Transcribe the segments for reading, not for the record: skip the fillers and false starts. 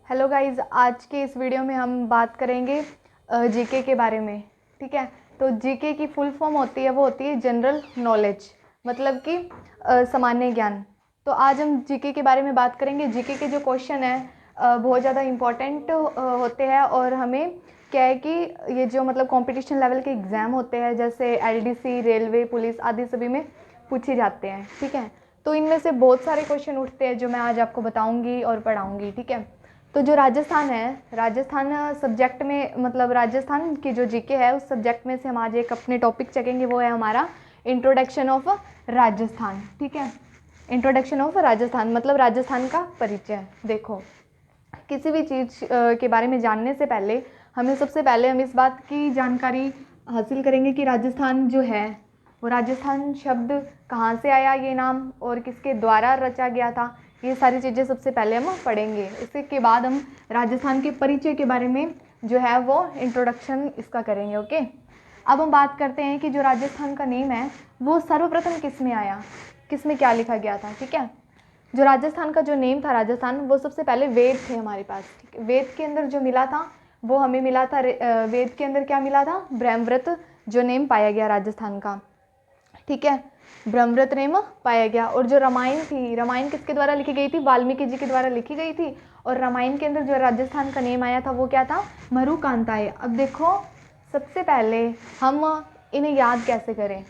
Hello guys, आज के इस वीडियो में हम बात करेंगे जीके के बारे में। ठीक है, तो जीके की फुल फॉर्म होती है, वो होती है जनरल नॉलेज, मतलब कि सामान्य ज्ञान। तो आज हम जीके के बारे में बात करेंगे। जीके के जो क्वेश्चन है बहुत ज़्यादा इम्पॉर्टेंट होते हैं, और हमें क्या है कि ये जो मतलब कंपटीशन लेवल के एग्ज़ाम होते हैं, जैसे एलडीसी, रेलवे, पुलिस आदि सभी में पूछे जाते हैं। ठीक है, तो इनमें से बहुत सारे क्वेश्चन उठते हैं जो मैं आज आपको बताऊंगी और पढ़ाऊंगी। ठीक है, तो जो राजस्थान है, राजस्थान सब्जेक्ट में, मतलब राजस्थान की जो जीके है उस सब्जेक्ट में से हम आज एक अपने टॉपिक चेकेंगे, वो है हमारा इंट्रोडक्शन ऑफ राजस्थान। ठीक है, इंट्रोडक्शन ऑफ राजस्थान मतलब राजस्थान का परिचय। देखो, किसी भी चीज़ के बारे में जानने से पहले हमें सबसे पहले हम इस बात की जानकारी हासिल करेंगे कि राजस्थान जो है वो राजस्थान शब्द कहाँ से आया, ये नाम, और किसके द्वारा रचा गया था। ये सारी चीज़ें सबसे पहले हम पढ़ेंगे। इसके बाद हम राजस्थान के परिचय के बारे में जो है वो इंट्रोडक्शन इसका करेंगे। ओके, अब हम बात करते हैं कि जो राजस्थान का नेम है वो सर्वप्रथम किस में आया, किस में क्या लिखा गया था। ठीक है, जो राजस्थान का जो नेम था राजस्थान, वो सबसे पहले वेद थे हमारे पास। ठीक है, वेद के अंदर जो मिला था वो हमें मिला था, वेद के अंदर क्या मिला था, ब्रह्मव्रत जो नेम पाया गया राजस्थान का। ठीक है, ब्रह्मव्रत नेम पाया गया। और जो रामायण थी, रामायण किसके द्वारा लिखी गई थी, वाल्मीकि जी के द्वारा लिखी गई थी। और रामायण के अंदर जो राजस्थान का नेम आया था वो क्या था, मरुकांताय। अब देखो, सबसे पहले हम इन्हें याद कैसे करें।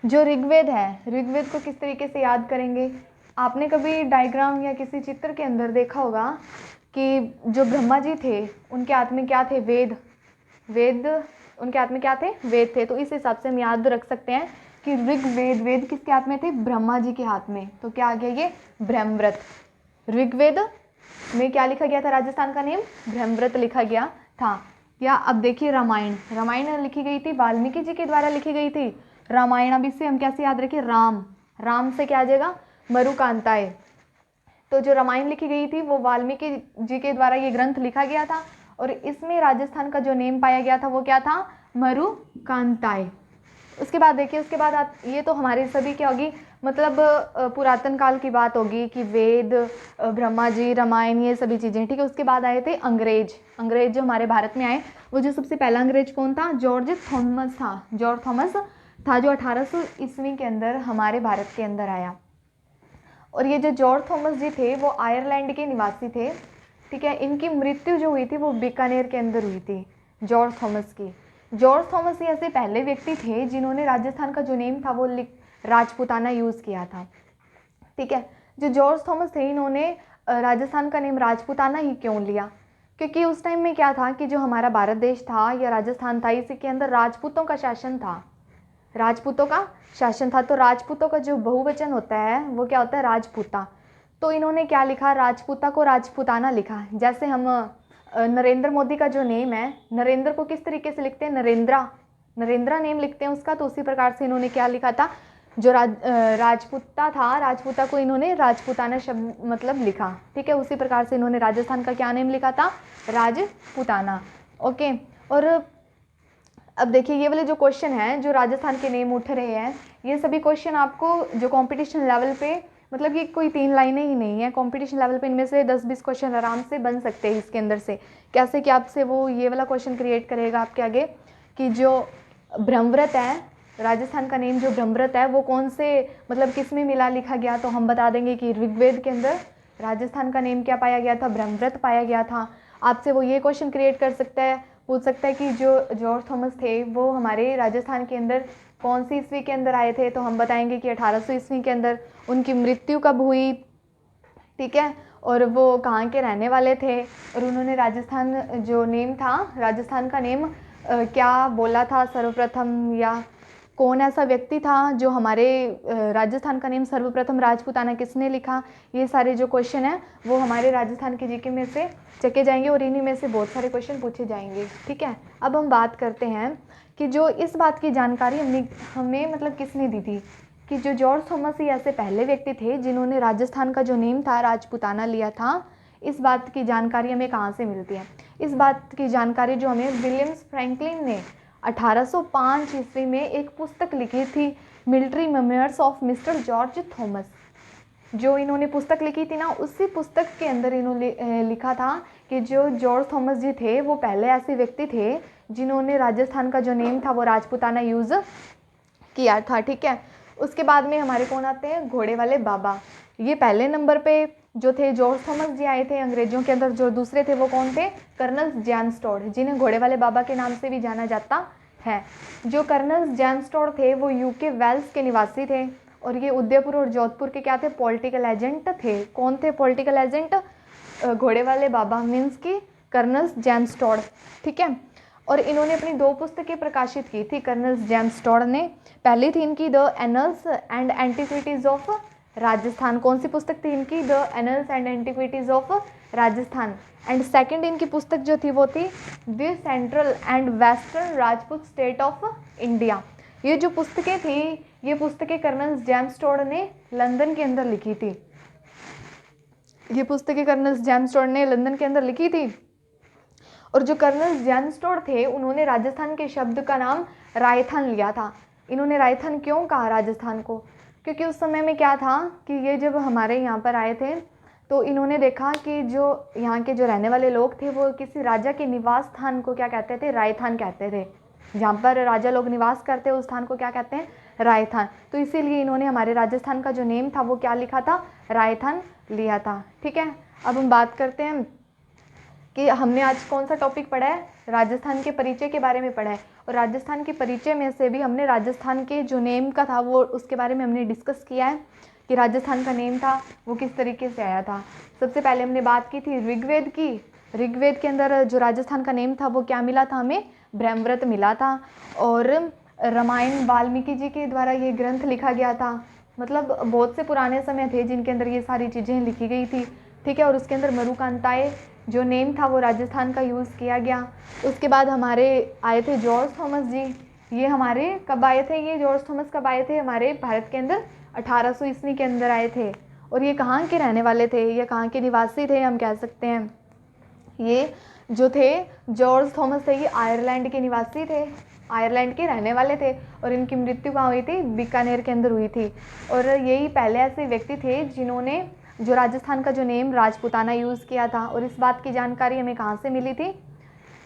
जो ऋग्वेद है, ऋग्वेद को किस तरीके से याद करेंगे। आपने कभी डायग्राम या किसी चित्र के अंदर देखा होगा कि जो ब्रह्मा जी थे उनके हाथ में क्या थे, वेद। वेद उनके हाथ में क्या थे, वेद थे। तो इस हिसाब से हम याद रख सकते हैं कि ऋग्वेद, वेद किसके हाथ में थे, ब्रह्मा जी के हाथ में। तो क्या आ गया ये, ब्रह्मव्रत। ऋग्वेद में क्या लिखा गया था, राजस्थान का नेम ब्रह्मव्रत लिखा गया था। या अब देखिए, रामायण, रामायण लिखी गई थी, वाल्मीकि जी के द्वारा लिखी गई थी रामायण। अब इससे हम कैसे याद रखें, राम, राम से क्या आ जाएगा, मरुकांताय। तो जो रामायण लिखी गई थी वो वाल्मीकि जी के द्वारा ये ग्रंथ लिखा गया था, और इसमें राजस्थान का जो नेम पाया गया था वो क्या था, मरुकांताय। उसके बाद देखिए, उसके बाद ये तो हमारे सभी क्या होगी, मतलब पुरातन काल की बात होगी कि वेद, ब्रह्मा जी, रामायण, ये सभी चीज़ें। ठीक है, उसके बाद आए थे अंग्रेज। अंग्रेज जो हमारे भारत में आए, वो जो सबसे पहला अंग्रेज कौन था, जॉर्ज थॉमस था। जॉर्ज थॉमस था जो 1800 ईस्वी के अंदर हमारे भारत के अंदर आया। और ये जो जॉर्ज थॉमस जी थे वो आयरलैंड के निवासी थे। ठीक है, इनकी मृत्यु जो हुई थी वो बीकानेर के अंदर हुई थी, जॉर्ज थॉमस की। जॉर्ज थॉमस ही ऐसे पहले व्यक्ति थे जिन्होंने राजस्थान का जो नेम था वो राजपूताना यूज़ किया था। ठीक है, जो जॉर्ज थॉमस थे इन्होंने राजस्थान का नेम राजपूताना ही क्यों लिया, क्योंकि उस टाइम में क्या था कि जो हमारा भारत देश था या राजस्थान था, इसी के अंदर राजपूतों का शासन था। राजपूतों का शासन था। तो राजपूतों का जो बहुवचन होता है वो क्या होता है, राजपूता। तो इन्होंने क्या लिखा, राजपूता को राजपूताना लिखा। जैसे हम नरेंद्र मोदी का जो नेम है, नरेंद्र को किस तरीके से लिखते हैं, नरेंद्रा, नरेंद्रा नेम लिखते हैं उसका। तो उसी प्रकार से इन्होंने क्या लिखा था, जो राजपूता था, राजपूता को इन्होंने राजपूताना शब्द मतलब लिखा। ठीक है, उसी प्रकार से इन्होंने राजस्थान का क्या नेम लिखा था, राजपूताना। ओके, और अब देखिए, ये वाले जो क्वेश्चन हैं जो राजस्थान के नेम उठ रहे हैं, ये सभी क्वेश्चन आपको जो कंपटीशन लेवल पे, मतलब ये कोई 3 लाइनें ही नहीं है, कंपटीशन लेवल पे इनमें से 10-20 क्वेश्चन आराम से बन सकते हैं इसके अंदर से। कैसे कि आपसे वो ये वाला क्वेश्चन क्रिएट करेगा आपके आगे कि जो ब्रह्मव्रत है, राजस्थान का नेम जो ब्रह्मव्रत है वो कौन से, मतलब किस में मिला लिखा गया। तो हम बता देंगे कि ऋग्वेद के अंदर राजस्थान का नेम क्या पाया गया था, ब्रह्मव्रत पाया गया था। आपसे वो ये क्वेश्चन क्रिएट कर सकता है, पूछ सकता है कि जो जॉर्ज थॉमस थे वो हमारे राजस्थान के अंदर कौन सी ईस्वी के अंदर आए थे। तो हम बताएंगे कि 1800 ईस्वी के अंदर। उनकी मृत्यु कब हुई, ठीक है, और वो कहाँ के रहने वाले थे, और उन्होंने राजस्थान जो नेम था, राजस्थान का नेम क्या बोला था सर्वप्रथम, या कौन ऐसा व्यक्ति था जो हमारे राजस्थान का नेम सर्वप्रथम राजपूताना किसने लिखा। ये सारे जो क्वेश्चन हैं वो हमारे राजस्थान के जीके में से चेके जाएंगे, और इन्हीं में से बहुत सारे क्वेश्चन पूछे जाएंगे। ठीक है, अब हम बात करते हैं कि जो इस बात की जानकारी हमें मतलब किसने दी थी, कि जो जॉर्ज थॉमस ही ऐसे पहले व्यक्ति थे जिन्होंने राजस्थान का जो नेम था राजपूताना लिया था। इस बात की जानकारी हमें कहाँ से मिलती है, इस बात की जानकारी जो हमें विलियम्स फ्रैंकलिन ने 1805 ईस्वी में एक पुस्तक लिखी थी, military memoirs of mister George Thomas. जो इन्होंने पुस्तक लिखी थी ना, उसी पुस्तक के अंदर इन्होंने लिखा था कि जो जॉर्ज थॉमस जी थे वो पहले ऐसे व्यक्ति थे जिन्होंने राजस्थान का जो नेम था वो राजपूताना यूज़ किया था। ठीक है, उसके बाद में हमारे कौन आते हैं, घोड़े वाले बाबा। ये पहले नंबर पे जो थे जॉर्ज थॉमस जी आए थे अंग्रेजों के अंदर। जो दूसरे थे वो कौन थे, कर्नल जेम्स टॉड, जिन्हें घोड़े वाले बाबा के नाम से भी जाना जाता है। जो कर्नल जेम्स टॉड थे वो यूके वेल्स के निवासी थे और ये उदयपुर और जोधपुर के क्या थे, पॉलिटिकल एजेंट थे। कौन थे पॉलिटिकल एजेंट, घोड़े वाले बाबा मीन्स की कर्नल जेम्स टॉड। ठीक है, और इन्होंने अपनी 2 पुस्तकें प्रकाशित की थी कर्नल जेम्स टॉड ने। पहली थी इनकी the annuls and antiquities of Rajasthan. कौन सी पुस्तक थी इनकी, the annuls and antiquities of Rajasthan. And second इनकी पुस्तक जो थी वो थी the central and western Rajput state of India. ये जो पुस्तकें थी, ये पुस्तकें कर्नल जेम्स टॉड ने लंदन के अंदर लिखी थी। ये पुस्तकें कर्नल जेम्स टॉड ने लंदन के अंदर लिखी थी। और जो कर्नल जेम्स टॉड थे उन्होंने राजस्थान के शब्द का नाम रायथान लिया था। इन्होंने रायथान क्यों कहा राजस्थान को, क्योंकि उस समय में क्या था कि ये जब हमारे यहाँ पर आए थे तो इन्होंने देखा कि जो यहाँ के जो रहने वाले लोग थे वो किसी राजा के निवास स्थान को क्या कहते थे, रायथान कहते थे। जहाँ पर राजा लोग निवास करते हैं उस स्थान को क्या कहते हैं, रायथान। तो इसीलिए इन्होंने हमारे राजस्थान का जो नेम था वो क्या लिखा था, रायथान लिया था। ठीक है, अब हम बात करते हैं कि हमने आज कौन सा टॉपिक पढ़ा है, राजस्थान के परिचय के बारे में पढ़ा है। और राजस्थान के परिचय में से भी हमने राजस्थान के जो नेम का था वो उसके बारे में हमने डिस्कस किया है कि राजस्थान का नेम था वो किस तरीके से आया था। सबसे पहले हमने बात की थी ऋग्वेद की। ऋग्वेद के अंदर जो राजस्थान का नेम था वो क्या मिला था, हमें ब्रह्मव्रत मिला था। और रामायण वाल्मीकि जी के द्वारा ये ग्रंथ लिखा गया था। मतलब बहुत से पुराने समय थे जिनके अंदर ये सारी चीज़ें लिखी गई थी। ठीक है, और उसके अंदर मरुकांताए जो नेम था वो राजस्थान का यूज़ किया गया। उसके बाद हमारे आए थे जॉर्ज थॉमस जी। ये हमारे कब आए थे, ये जॉर्ज थॉमस कब आए थे हमारे भारत के अंदर, 1800 ईस्वी के अंदर आए थे। और ये कहाँ के रहने वाले थे, ये कहाँ के निवासी थे हम कह सकते हैं। ये जो थे जॉर्ज थॉमस थे ये आयरलैंड के निवासी थे, आयरलैंड के रहने वाले थे। और इनकी मृत्यु कहाँ हुई थी, बीकानेर के अंदर हुई थी। और यही पहले ऐसे व्यक्ति थे जिन्होंने जो राजस्थान का जो नेम राजपूताना यूज़ किया था। और इस बात की जानकारी हमें कहाँ से मिली थी,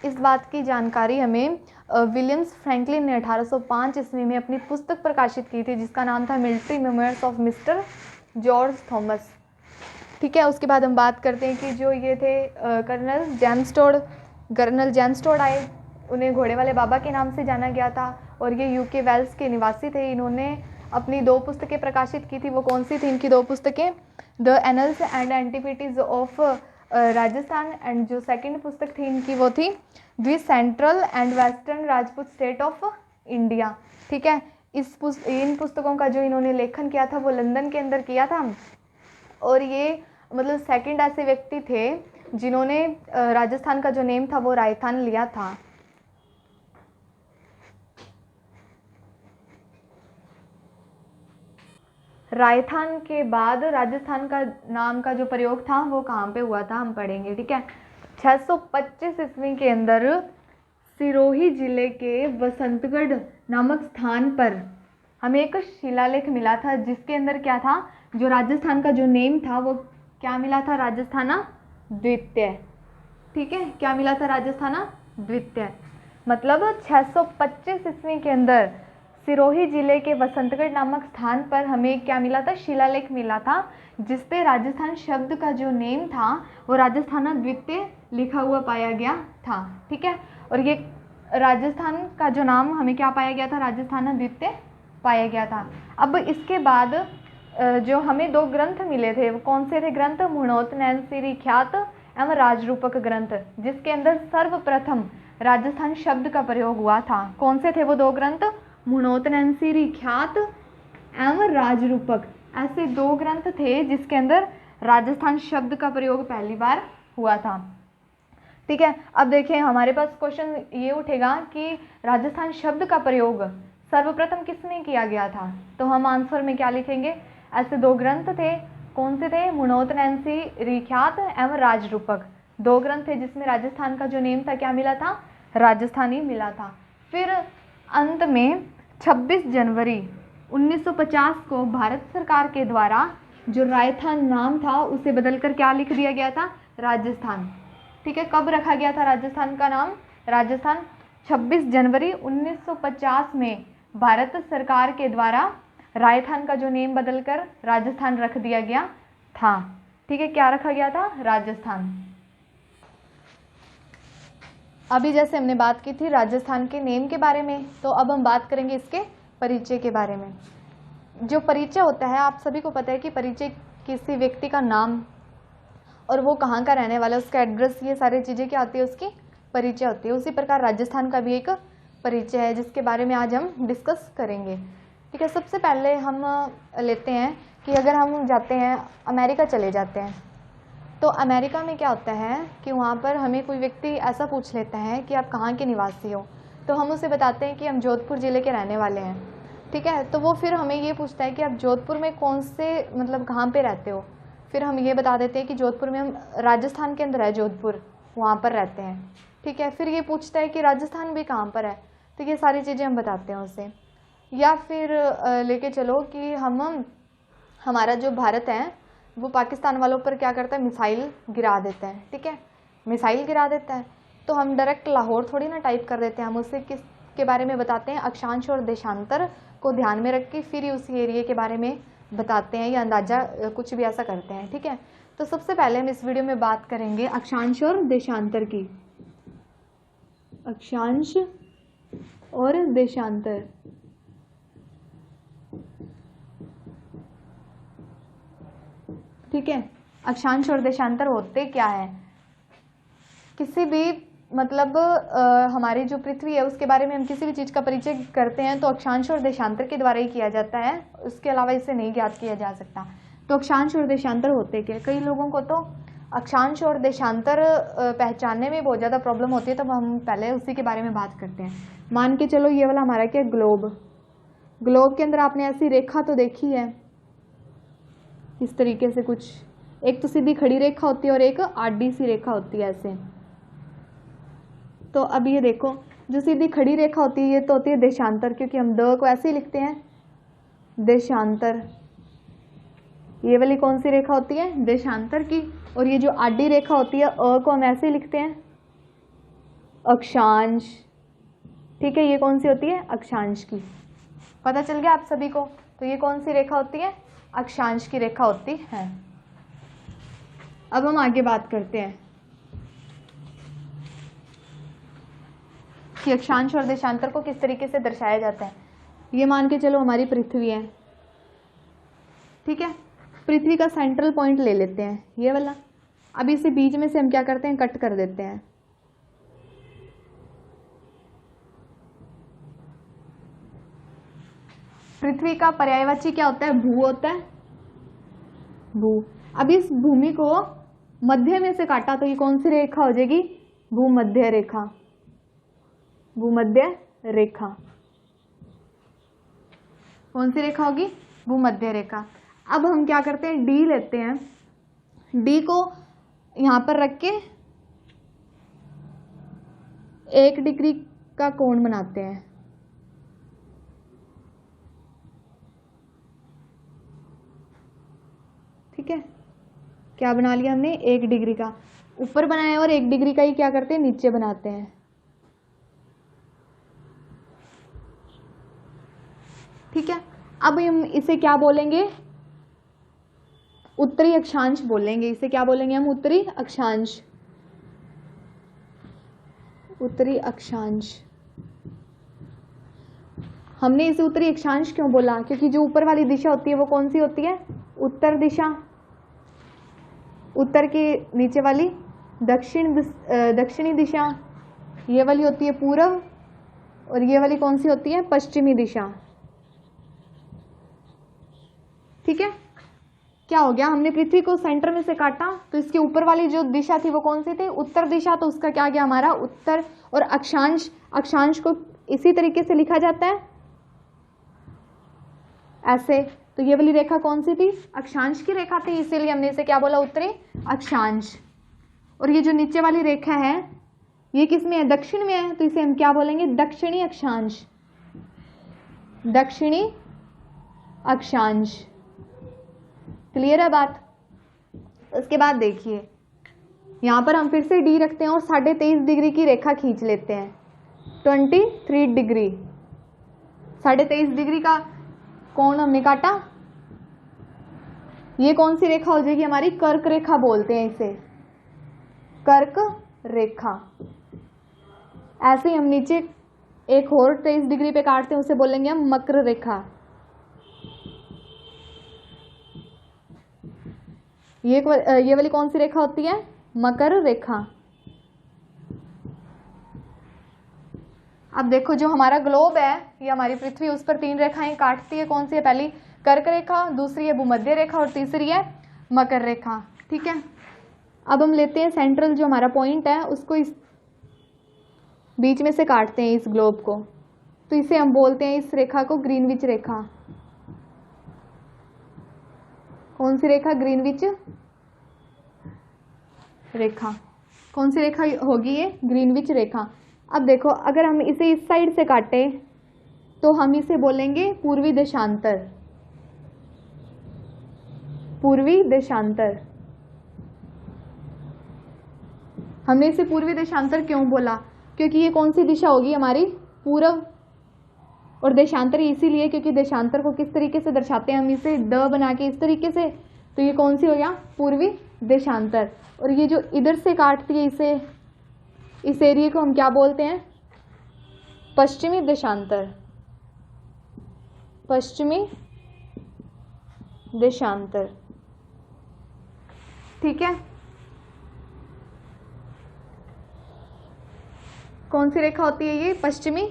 इस बात की जानकारी हमें विलियम्स फ्रैंकलिन ने 1805 ईस्वी में अपनी पुस्तक प्रकाशित की थी जिसका नाम था military memoirs of mister George Thomas. ठीक है, उसके बाद हम बात करते हैं कि जो ये थे colonel James Tod. Colonel James Tod आए, उन्हें घोड़े वाले बाबा के नाम से जाना गया था और ये यूके वेल्स के निवासी थे। इन्होंने अपनी 2 पुस्तकें प्रकाशित की थी। वो कौन सी थी इनकी 2 पुस्तकें, the annuls and antiquities of Rajasthan. And जो सेकंड पुस्तक थी इनकी वो थी the central and western Rajput state of India. ठीक है, इन पुस्तकों का जो इन्होंने लेखन किया था वो लंदन के अंदर किया था। और ये मतलब सेकंड ऐसे व्यक्ति थे जिन्होंने राजस्थान का जो नेम था वो रायथान लिया था। रायथान के बाद राजस्थान का नाम का जो प्रयोग था वो कहाँ पे हुआ था हम पढ़ेंगे। ठीक है, 625 ईस्वी के अंदर सिरोही जिले के वसंतगढ़ नामक स्थान पर हमें एक शिलालेख मिला था जिसके अंदर क्या था, जो राजस्थान का जो नेम था वो क्या मिला था, राजस्थाना द्वितीय। ठीक है, क्या मिला था, राजस्थाना द्वितीय। मतलब 625 ईस्वी के अंदर सिरोही जिले के वसंतगढ़ नामक स्थान पर हमें क्या मिला था, शिलालेख मिला था जिसपे राजस्थान शब्द का जो नेम था वो राजस्थाना द्वितीय लिखा हुआ पाया गया था। ठीक है, और ये राजस्थान का जो नाम हमें क्या पाया गया था, राजस्थाना द्वितीय पाया गया था। अब इसके बाद जो हमें 2 ग्रंथ मिले थे वो कौन से थे ग्रंथ, मुणोत नैनसिरी ख्यात एवं राजरूपक ग्रंथ, जिसके अंदर सर्वप्रथम राजस्थान शब्द का प्रयोग हुआ था। कौन से थे वो 2 ग्रंथ, मुणोत नैनसिरी ख्यात एवं राजरूपक। ऐसे 2 ग्रंथ थे जिसके अंदर राजस्थान शब्द का प्रयोग पहली बार हुआ था। ठीक है, अब देखें हमारे पास क्वेश्चन ये उठेगा कि राजस्थान शब्द का प्रयोग सर्वप्रथम किसने किया गया था, तो हम आंसर में क्या लिखेंगे, ऐसे 2 ग्रंथ थे। कौन से थे, मुणोत नैनसिरी ख्यात एवं राजरूपक। 2 ग्रंथ थे जिसमें राजस्थान का जो नेम था क्या मिला था, राजस्थानी मिला था। फिर अंत में 26 जनवरी 1950 को भारत सरकार के द्वारा जो राजस्थान नाम था उसे बदलकर क्या लिख दिया गया था, राजस्थान। ठीक है, कब रखा गया था राजस्थान का नाम, राजस्थान? 26 जनवरी 1950 में भारत सरकार के द्वारा राजस्थान का जो नेम बदलकर राजस्थान रख दिया गया था। ठीक है, क्या रखा गया था, राजस्थान। अभी जैसे हमने बात की थी राजस्थान के नेम के बारे में, तो अब हम बात करेंगे इसके परिचय के बारे में। जो परिचय होता है, आप सभी को पता है कि परिचय किसी व्यक्ति का नाम और वो कहाँ का रहने वाला है, उसका एड्रेस, ये सारी चीज़ें क्या होती है, उसकी परिचय होती है। उसी प्रकार राजस्थान का भी एक परिचय है जिसके बारे में आज हम डिस्कस करेंगे। ठीक है, सबसे पहले हम लेते हैं कि अगर हम जाते हैं अमेरिका, चले जाते हैं, तो अमेरिका में क्या होता है कि वहाँ पर हमें कोई व्यक्ति ऐसा पूछ लेता है कि आप कहाँ के निवासी हो, तो हम उसे बताते हैं कि हम जोधपुर ज़िले के रहने वाले हैं। ठीक है, तो वो फिर हमें ये पूछता है कि आप जोधपुर में कौन से, मतलब कहाँ पे रहते हो। फिर हम ये बता देते हैं कि जोधपुर में, हम राजस्थान के अंदर है जोधपुर, वहाँ पर रहते हैं। ठीक है, फिर ये पूछता है कि राजस्थान भी कहाँ पर है, तो ये सारी चीज़ें हम बताते हैं उसे। या फिर लेके चलो कि हमारा जो भारत है वो पाकिस्तान वालों पर क्या करता है, मिसाइल गिरा देता है। ठीक है, मिसाइल गिरा देता है, तो हम डायरेक्ट लाहौर थोड़ी ना टाइप कर देते हैं, हम उससे किस के बारे में बताते हैं, अक्षांश और देशांतर को ध्यान में रख के फिर उसी एरिया के बारे में बताते हैं या अंदाज़ा कुछ भी ऐसा करते हैं। ठीक है, तो सबसे पहले हम इस वीडियो में बात करेंगे अक्षांश और देशांतर की। अक्षांश और देशांतर, ठीक है, अक्षांश और देशांतर होते क्या है। किसी भी मतलब हमारी जो पृथ्वी है उसके बारे में हम किसी भी चीज़ का परिचय करते हैं तो अक्षांश और देशांतर के द्वारा ही किया जाता है, उसके अलावा इसे नहीं ज्ञात किया जा सकता। तो अक्षांश और देशांतर होते क्या, कई लोगों को तो अक्षांश और देशांतर पहचानने में बहुत ज़्यादा प्रॉब्लम होती है, तो हम पहले उसी के बारे में बात करते हैं। मान के चलो ये वाला हमारा क्या, ग्लोब। ग्लोब के अंदर आपने ऐसी रेखा तो देखी है, इस तरीके से कुछ, एक तो सीधी खड़ी रेखा होती है और एक आडी सी रेखा होती है ऐसे। तो अब ये देखो, जो सीधी खड़ी रेखा होती है ये तो होती है देशांतर, क्योंकि हम द को ऐसे ही लिखते हैं, देशांतर। ये वाली कौन सी रेखा होती है, देशांतर की। और ये जो आडी रेखा होती है अ को हम ऐसे ही लिखते हैं, अक्षांश। ठीक है, ये कौन सी होती है, अक्षांश की। पता चल गया आप सभी को। तो ये कौन सी रेखा होती है, अक्षांश की रेखा होती है। अब हम आगे बात करते हैं कि अक्षांश और देशांतर को किस तरीके से दर्शाया जाता है। ये मान के चलो हमारी पृथ्वी है, ठीक है, पृथ्वी का सेंट्रल पॉइंट ले लेते हैं ये वाला। अब इसे बीच में से हम क्या करते हैं, कट कर देते हैं। पृथ्वी का पर्यायवाची क्या होता है, भू होता है, भू। अब इस भूमि को मध्य में से काटा तो ये कौन सी रेखा हो जाएगी, भूमध्य रेखा। भूमध्य रेखा कौन सी रेखा होगी, भूमध्य रेखा। अब हम क्या करते हैं, डी लेते हैं, डी को यहां पर रख के 1 डिग्री का कोण बनाते हैं। ठीक है, क्या बना लिया हमने, 1 डिग्री का ऊपर बनाया और 1 डिग्री का ही क्या करते हैं, नीचे बनाते हैं। ठीक है, अब हम इसे क्या बोलेंगे, उत्तरी अक्षांश बोलेंगे। इसे क्या बोलेंगे हम, उत्तरी अक्षांश। उत्तरी अक्षांश। हमने इसे उत्तरी अक्षांश क्यों बोला, क्योंकि जो ऊपर वाली दिशा होती है वो कौन सी होती है, उत्तर दिशा। उत्तर के नीचे वाली दक्षिणी दिशा, ये वाली होती है पूर्व, और ये वाली कौन सी होती है, पश्चिमी दिशा। ठीक है, क्या हो गया, हमने पृथ्वी को सेंटर में से काटा तो इसके ऊपर वाली जो दिशा थी वो कौन सी थी, उत्तर दिशा। तो उसका क्या गया हमारा उत्तर। और अक्षांश, अक्षांश को इसी तरीके से लिखा जाता है ऐसे। तो ये वाली रेखा कौन सी थी, अक्षांश की रेखा थी, इसीलिए हमने इसे क्या बोला, उत्तरी अक्षांश। और ये जो नीचे वाली रेखा है ये किस में है, दक्षिण में है, तो इसे हम क्या बोलेंगे, दक्षिणी अक्षांश। दक्षिणी अक्षांश। क्लियर है बात? उसके बाद देखिए यहाँ पर हम फिर से डी रखते हैं और 23.5 डिग्री की रेखा खींच लेते हैं। 23 डिग्री, 23.5 डिग्री का कोण हमने काटा। ये कौन सी रेखा हो जाएगी हमारी? कर्क रेखा बोलते हैं इसे, कर्क रेखा। ऐसे ही हम नीचे एक और 23 डिग्री पे काटते हैं, उसे बोलेंगे हम मकर रेखा। ये वाली कौन सी रेखा होती है? मकर रेखा। अब देखो जो हमारा ग्लोब है, ये हमारी पृथ्वी, उस पर 3 रेखाएं काटती है। कौन सी है? पहली कर्क रेखा, दूसरी है भूमध्य रेखा और तीसरी है मकर रेखा। ठीक है, अब हम लेते हैं सेंट्रल जो हमारा पॉइंट है, उसको इस बीच में से काटते हैं इस ग्लोब को। तो इसे हम बोलते हैं, इस रेखा को ग्रीनविच रेखा। कौन सी रेखा? ग्रीनविच रेखा। कौन सी रेखा होगी ये? ग्रीनविच रेखा। अब देखो अगर हम इसे इस साइड से काटे तो हम इसे बोलेंगे पूर्वी देशांतर। पूर्वी देशांतर। हमने इसे पूर्वी देशांतर क्यों बोला? क्योंकि ये कौन सी दिशा होगी हमारी? पूर्व। और देशांतर इसीलिए क्योंकि देशांतर को किस तरीके से दर्शाते हैं हम? इसे ड बना के इस तरीके से। तो ये कौन सी हो गया? पूर्वी देशांतर। और ये जो इधर से काटती है इसे, इस एरिया को हम क्या बोलते हैं? पश्चिमी देशांतर। पश्चिमी देशांतर। ठीक है, कौन सी रेखा होती है ये? पश्चिमी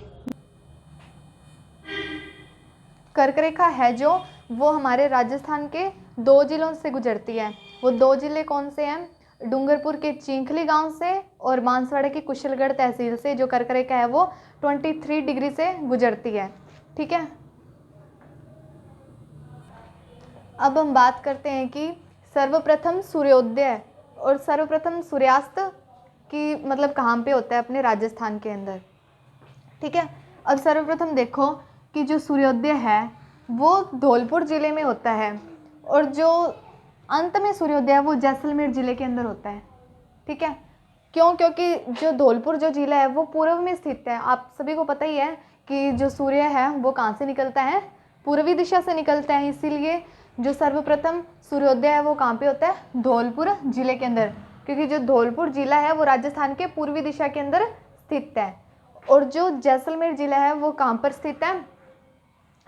कर्क रेखा है जो, वो हमारे राजस्थान के 2 जिलों से गुजरती है। वो 2 जिले कौन से हैं? डूंगरपुर के चिंखली गांव से और बांसवाड़ा की कुशलगढ़ तहसील से जो कर्क रेखा है वो 23 डिग्री से गुजरती है। ठीक है, अब हम बात करते हैं कि सर्वप्रथम सूर्योदय और सर्वप्रथम सूर्यास्त की मतलब कहाँ पे होता है? अपने राजस्थान के अंदर। ठीक है, अब सर्वप्रथम देखो कि जो सूर्योदय है वो धौलपुर ज़िले में होता है और जो अंत में सूर्योदय है वो जैसलमेर ज़िले के अंदर होता है। ठीक है, क्यों? क्योंकि जो धौलपुर जो ज़िला है वो पूर्व में स्थित है। आप सभी को पता ही है कि जो सूर्य है वो कहाँ से निकलता है? पूर्वी दिशा से निकलता है। इसीलिए जो सर्वप्रथम सूर्योदय है वो कहाँ पे होता है? धौलपुर ज़िले के अंदर, क्योंकि जो धौलपुर ज़िला है वो राजस्थान के पूर्वी दिशा के अंदर स्थित है। और जो जैसलमेर ज़िला है वो कहाँ पर स्थित है?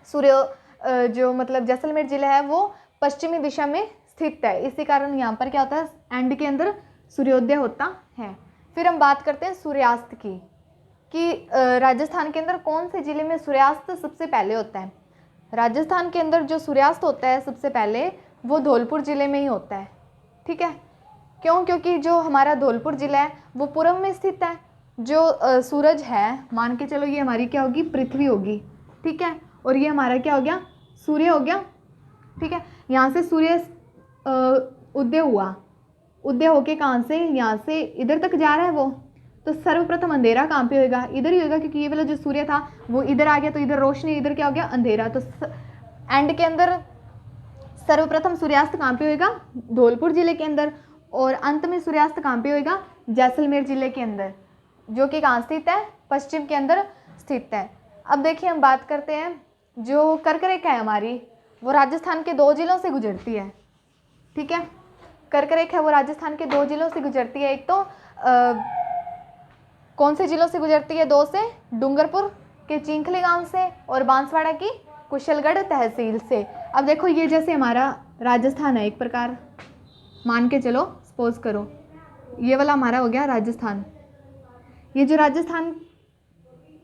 जो मतलब जैसलमेर ज़िला है वो पश्चिमी दिशा में स्थित है। इसी कारण यहाँ पर क्या होता है? एंड के अंदर सूर्योदय होता है। फिर हम बात करते हैं सूर्यास्त की, कि राजस्थान के अंदर कौन से ज़िले में सूर्यास्त सबसे पहले होता है? राजस्थान के अंदर जो सूर्यास्त होता है सबसे पहले वो धौलपुर ज़िले में ही होता है। ठीक है, क्यों? क्योंकि जो हमारा धौलपुर ज़िला है वो पूर्व में स्थित है। जो सूरज है, मान के चलो ये हमारी क्या होगी? पृथ्वी होगी। ठीक है, और ये हमारा क्या हो गया? सूर्य हो गया। ठीक है, यहाँ से सूर्य उदय हुआ, उदय होके कहाँ से? यहाँ से इधर तक जा रहा है वो। तो सर्वप्रथम अंधेरा कहाँ पे होगा? इधर ही होगा, क्योंकि ये वाला जो सूर्य था वो इधर आ गया तो इधर रोशनी, इधर क्या हो गया? अंधेरा। तो एंड के अंदर सर्वप्रथम सूर्यास्त कहाँ पे होगा? धौलपुर ज़िले के अंदर। और अंत में सूर्यास्त कहाँ पे होगा? जैसलमेर ज़िले के अंदर, जो कि कहाँ स्थित है? पश्चिम के अंदर स्थित है। अब देखिए हम बात करते हैं, जो कर्क रेखा है हमारी वो राजस्थान के 2 जिलों से गुजरती है। ठीक है, कर्क रेखा है वो राजस्थान के 2 जिलों से गुजरती है। एक तो कौन से जिलों से गुजरती है? 2 से, डूंगरपुर के चिंखली गांव से और बांसवाड़ा की कुशलगढ़ तहसील से। अब देखो ये जैसे हमारा राजस्थान है, एक प्रकार मान के चलो, सपोज करो ये वाला हमारा हो गया राजस्थान। ये जो राजस्थान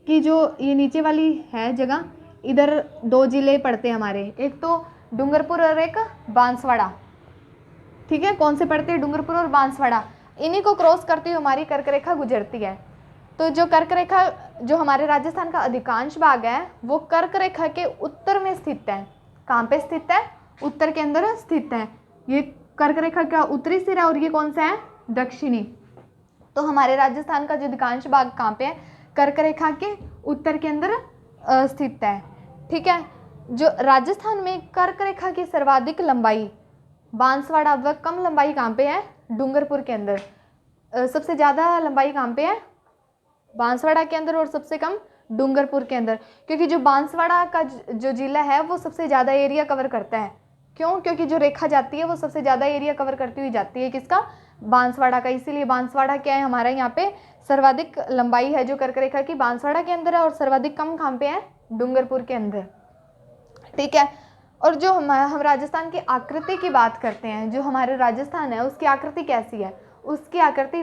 की जो ये नीचे वाली है जगह, इधर 2 जिले पड़ते हैं हमारे, एक तो डूंगरपुर और एक बांसवाड़ा। ठीक है, कौन से पड़ते हैं? डूंगरपुर और बांसवाड़ा। इन्हीं को क्रॉस करती हुई हमारी कर्क रेखा गुजरती है। तो जो कर्क रेखा, जो हमारे राजस्थान का अधिकांश भाग है वो कर्क रेखा के उत्तर में स्थित है। कहाँ पे स्थित है? उत्तर के अंदर स्थित है। ये कर्क रेखा का उत्तरी सिरा है और ये कौन सा है? दक्षिणी। तो हमारे राजस्थान का जो अधिकांश भाग कहाँ पे है? कर्क रेखा के उत्तर के अंदर स्थित है। ठीक है, जो राजस्थान में कर्क रेखा की सर्वाधिक लंबाई बांसवाड़ा व कम लंबाई कहाँ पे है? डूंगरपुर के अंदर। सबसे ज़्यादा लंबाई कहाँ पे है? बांसवाड़ा के अंदर, और सबसे कम डूंगरपुर के अंदर। क्योंकि जो बांसवाड़ा का जो जिला है वो सबसे ज़्यादा एरिया कवर करता है। क्यों? क्योंकि जो रेखा जाती है वो सबसे ज़्यादा एरिया कवर करती हुई जाती है। किसका? बांसवाड़ा का। इसीलिए बांसवाड़ा क्या है हमारा यहाँ पे सर्वाधिक लंबाई है जो कर्क रेखा की बांसवाड़ा के अंदर है, और सर्वाधिक कम कहाँ पे है? डूंगरपुर के अंदर। ठीक है। और जो हम राजस्थान की आकृति की बात करते हैं, जो हमारे राजस्थान है उसकी आकृति कैसी है? उसकी आकृति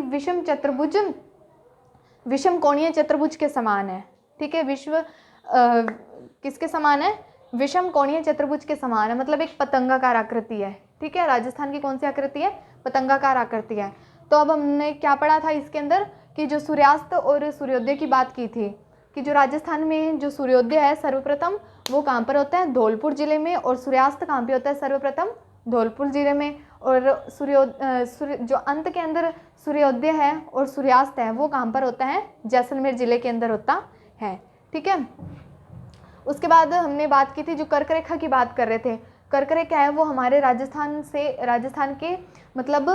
विषम कोणीय चतुर्भुज के समान है। ठीक है। किसके समान है? विषम कोणीय चतुर्भुज के समान है, मतलब एक पतंगाकार आकृति है। ठीक है। राजस्थान की कौन सी आकृति है? पतंगाकार आकृति है। तो अब हमने क्या पढ़ा था इसके अंदर कि जो सूर्यास्त और सूर्योदय की बात की थी, कि जो राजस्थान में जो सूर्योदय है सर्वप्रथम वो कहाँ पर होता है? धौलपुर जिले में। और सूर्यास्त कहाँ पे होता है सर्वप्रथम? धौलपुर जिले में। और जो अंत के अंदर सूर्योदय है और सूर्यास्त है वो कहाँ पर होता है? जैसलमेर जिले के अंदर होता है। ठीक है। उसके बाद हमने बात की थी, जो कर्क रेखा की बात कर रहे थे, कर्क रेखा है वो हमारे राजस्थान के मतलब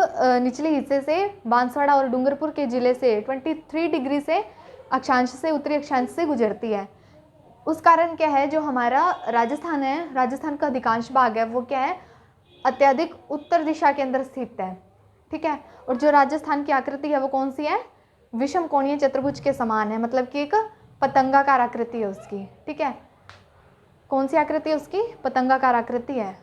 निचले हिस्से से बांसवाड़ा और डूंगरपुर के जिले से 23 डिग्री से अक्षांश से उत्तरी अक्षांश से गुजरती है। उस कारण क्या है, जो हमारा राजस्थान है, राजस्थान का अधिकांश भाग है वो क्या है? अत्यधिक उत्तर दिशा के अंदर स्थित है। ठीक है। और जो राजस्थान की आकृति है वो कौन सी है? विषम कोणीय चतुर्भुज के समान है, मतलब कि एक पतंगाकार आकृति है उसकी। ठीक है। कौन सी आकृति है उसकी? पतंगाकार आकृति है।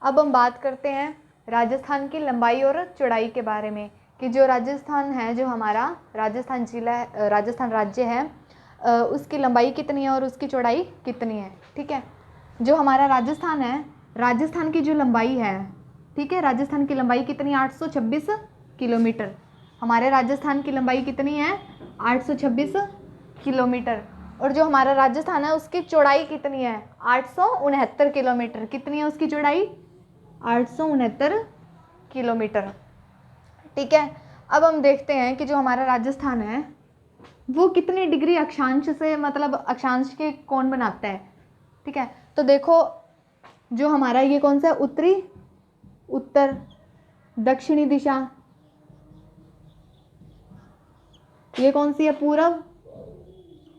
अब हम बात करते हैं राजस्थान की लंबाई और चौड़ाई के बारे में, कि जो राजस्थान है, जो हमारा राजस्थान जिला है, राजस्थान राज्य है, उसकी लंबाई कितनी है और उसकी चौड़ाई कितनी है। ठीक है। जो हमारा राजस्थान है, राजस्थान की जो लंबाई है, ठीक है, राजस्थान की लंबाई कितनी है? 826 किलोमीटर। हमारे राजस्थान की लंबाई कितनी है? 826 किलोमीटर। और जो हमारा राजस्थान है उसकी चौड़ाई कितनी है? 869 किलोमीटर। कितनी है उसकी चौड़ाई? 869 किलोमीटर। ठीक है। अब हम देखते हैं कि जो हमारा राजस्थान है वो कितने डिग्री अक्षांश से, मतलब अक्षांश के कोण बनाता है। ठीक है। तो देखो, जो हमारा ये कौन सा है? उत्तरी, उत्तर, दक्षिणी दिशा, ये कौन सी है? पूरब,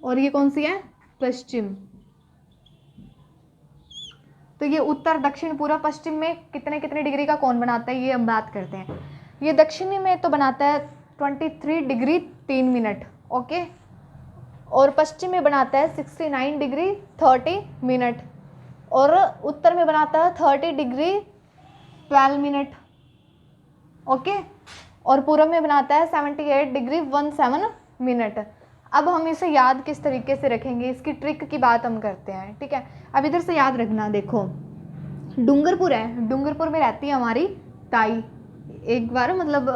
और ये कौन सी है? पश्चिम। तो ये उत्तर, दक्षिण, पूर्व, पश्चिम में कितने कितने डिग्री का कोण बनाता है, ये हम बात करते हैं। ये दक्षिणी में तो बनाता है 23 डिग्री 3 मिनट। ओके। और पश्चिम में बनाता है 69 डिग्री 30 मिनट। और उत्तर में बनाता है 30 डिग्री 12 मिनट। ओके। और पूर्व में बनाता है 78 डिग्री 17 मिनट। अब हम इसे याद किस तरीके से रखेंगे, इसकी ट्रिक की बात हम करते हैं। ठीक है। अब इधर से याद रखना, देखो डूंगरपुर है, डूंगरपुर में रहती है हमारी ताई। एक बार मतलब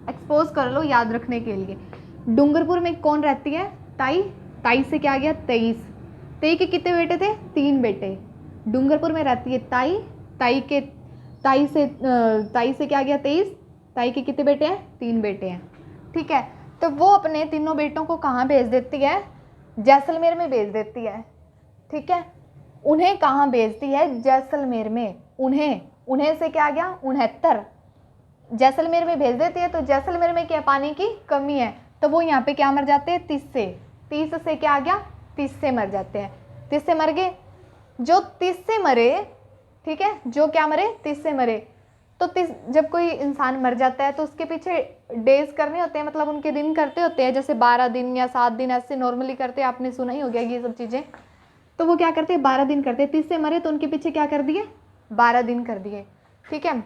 एक्सपोज कर लो याद रखने के लिए। डूंगरपुर में कौन रहती है? ताई। ताई से क्या आ गया? 23। ताई के कितने बेटे थे? 3 बेटे। डूंगरपुर में रहती है ताई। ताई से क्या आ गया? 23। ताई के कितने बेटे हैं? 3 बेटे हैं। ठीक है। तो वो अपने तीनों बेटों को कहाँ भेज देती है? जैसलमेर में भेज देती है। ठीक है। उन्हें कहाँ भेजती है? जैसलमेर में। उन्हें से क्या आ गया? 69। जैसलमेर में भेज देती है। तो जैसलमेर में क्या पानी की कमी है, तो वो यहाँ पे क्या मर जाते हैं? 30 से क्या आ गया? 30 से मर जाते हैं। 30 से मर गए। जो 30 से मरे, ठीक है, जो क्या मरे? 30 से मरे। तो जब कोई इंसान मर जाता है तो उसके पीछे डेज करने होते हैं, मतलब उनके दिन करते होते हैं, जैसे 12 दिन या 7 दिन ऐसे नॉर्मली करते हैं। आपने सुना ही हो गया ये सब चीज़ें। तो वो क्या करते हैं? 12 दिन करते हैं। 30 से मरे तो उनके पीछे क्या कर दिए? 12 दिन कर दिए। ठीक है।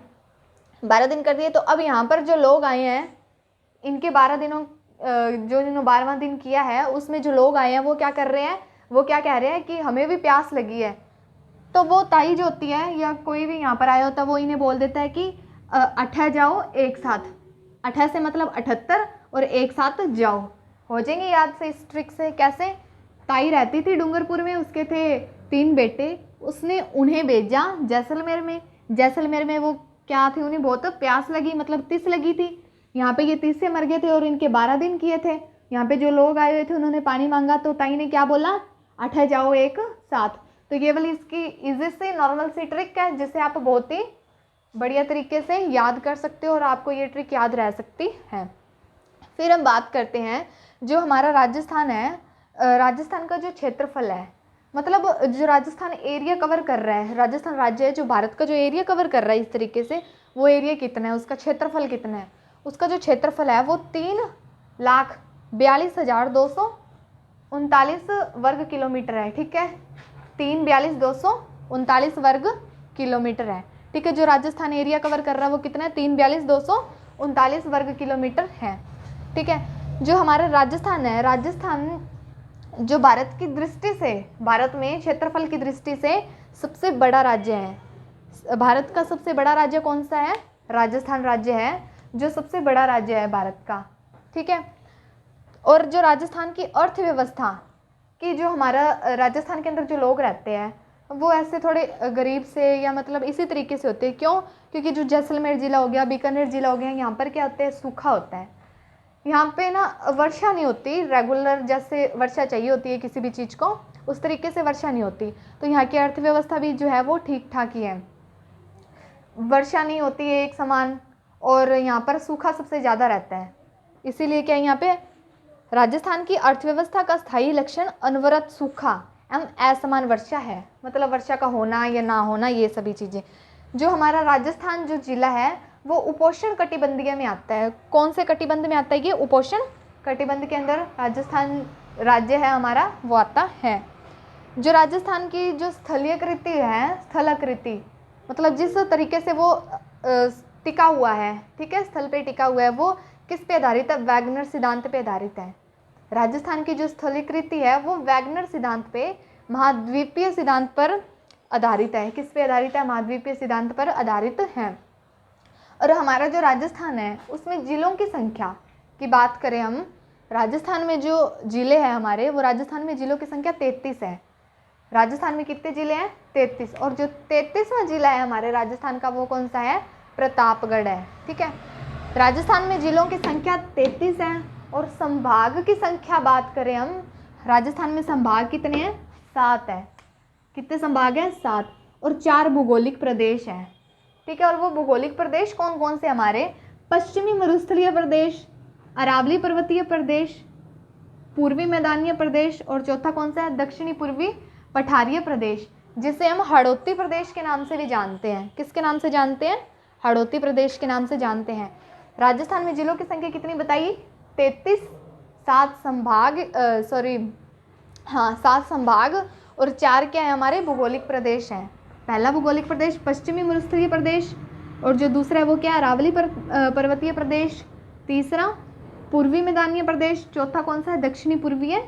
12 दिन कर दिए। तो अब यहाँ पर जो लोग आए हैं, इनके 12 दिनों, जो इन्होंने 12वां दिन किया है उसमें जो लोग आए हैं वो क्या कर रहे हैं? वो क्या कह रहे हैं कि हमें भी प्यास लगी है। तो वो ताई जो होती है या कोई भी यहाँ पर आया होता है वो इन्हें बोल देता है कि 8 जाओ एक साथ। 8 से मतलब 78 और एक साथ जाओ। हो जाएंगे याद से इस ट्रिक से। कैसे? ताई रहती थी डूंगरपुर में, उसके थे 3 बेटे, उसने उन्हें भेजा जैसलमेर में। जैसलमेर में वो क्या थी? उन्हें बहुत प्यास लगी, मतलब 30 लगी थी। यहाँ पे ये 30 से मर गए थे और इनके 12 दिन किए थे। यहाँ पे जो लोग आए हुए थे उन्होंने पानी मांगा तो ताई ने क्या बोला? 8 जाओ एक साथ। तो ये वाली इसकी इजी सी नॉर्मल सी ट्रिक है जिसे आप बहुत ही बढ़िया तरीके से याद कर सकते हो और आपको ये ट्रिक याद रह सकती है। फिर हम बात करते हैं जो हमारा राजस्थान है, राजस्थान का जो क्षेत्रफल है, मतलब जो राजस्थान एरिया कवर कर रहा है, राजस्थान राज्य है जो भारत का जो एरिया कवर कर रहा है इस तरीके से, वो एरिया कितना है, उसका क्षेत्रफल कितना है। उसका जो क्षेत्रफल है वो 3,42,239 वर्ग किलोमीटर है। ठीक है, 3,42,239 वर्ग किलोमीटर है। ठीक है, जो राजस्थान एरिया कवर कर रहा है वो कितना है, 3,42,239 वर्ग किलोमीटर है। ठीक है, जो हमारा राजस्थान है, राजस्थान जो भारत की दृष्टि से, भारत में क्षेत्रफल की दृष्टि से सबसे बड़ा राज्य है। भारत का सबसे बड़ा राज्य कौन सा है, राजस्थान राज्य है जो सबसे बड़ा राज्य है भारत का। ठीक है, और जो राजस्थान की अर्थव्यवस्था कि जो हमारा राजस्थान के अंदर जो लोग रहते हैं वो ऐसे थोड़े गरीब से या मतलब इसी तरीके से होते हैं। क्यों, क्योंकि जो जैसलमेर ज़िला हो गया, बीकानेर ज़िला हो गया, यहाँ पर क्या होता है, सूखा होता है। यहाँ पे ना वर्षा नहीं होती रेगुलर, जैसे वर्षा चाहिए होती है किसी भी चीज़ को, उस तरीके से वर्षा नहीं होती। तो यहाँ की अर्थव्यवस्था भी जो है वो ठीक ठाक ही है, वर्षा नहीं होती है एक समान, और यहाँ पर सूखा सबसे ज़्यादा रहता है। इसीलिए क्या यहाँ पे राजस्थान की अर्थव्यवस्था का स्थायी लक्षण अनवरत सूखा एवं असमान वर्षा है, मतलब वर्षा का होना या ना होना, ये सभी चीज़ें। जो हमारा राजस्थान जो जिला है वो उपोष्ण कटिबंधीय में आता है। कौन से कटिबंध में आता है ये, उपोष्ण कटिबंध के अंदर राजस्थान राज्य है हमारा वो आता है। जो राजस्थान की जो स्थलीयकृति है, स्थलाकृति मतलब जिस तरीके से वो टिका हुआ है, ठीक है, स्थल पे टिका हुआ है, वो किस पे आधारित है, वैगनर सिद्धांत पे आधारित है। राजस्थान की जो स्थलीकृति है वो वैगनर सिद्धांत पे, महाद्वीपीय सिद्धांत पर आधारित है। किस पे आधारित है, महाद्वीपीय सिद्धांत पर आधारित है। और हमारा जो राजस्थान है उसमें जिलों की संख्या की बात करें हम, राजस्थान में जो जिले हैं हमारे, वो राजस्थान में जिलों की संख्या 33 है। राजस्थान में कितने जिले हैं, 33। और जो 33वां जिला है हमारे राजस्थान का वो कौन सा है, प्रतापगढ़ है। ठीक है, राजस्थान में जिलों की संख्या 33 है। और संभाग की संख्या बात करें हम, राजस्थान में संभाग कितने हैं, 7 है। कितने संभाग हैं, 7। और 4 भौगोलिक प्रदेश हैं। ठीक है, और वो भौगोलिक प्रदेश कौन कौन से हमारे, पश्चिमी मरुस्थलीय प्रदेश, अरावली पर्वतीय प्रदेश, पूर्वी मैदानीय प्रदेश, और चौथा कौन सा है, दक्षिणी पूर्वी पठारीय प्रदेश, जिसे हम हाड़ौती प्रदेश के नाम से भी जानते हैं। किसके नाम से जानते हैं, हाड़ौती प्रदेश के नाम से जानते हैं। राजस्थान में जिलों की संख्या कितनी बताई, 33। 7 संभाग, 7 संभाग और 4 क्या है हमारे भौगोलिक प्रदेश हैं। पहला भौगोलिक प्रदेश पश्चिमी मरुस्थलीय प्रदेश, और जो दूसरा है वो क्या है, अरावली पर्वतीय प्रदेश, तीसरा पूर्वी मैदानीय प्रदेश, चौथा कौन सा है, दक्षिणी पूर्वीय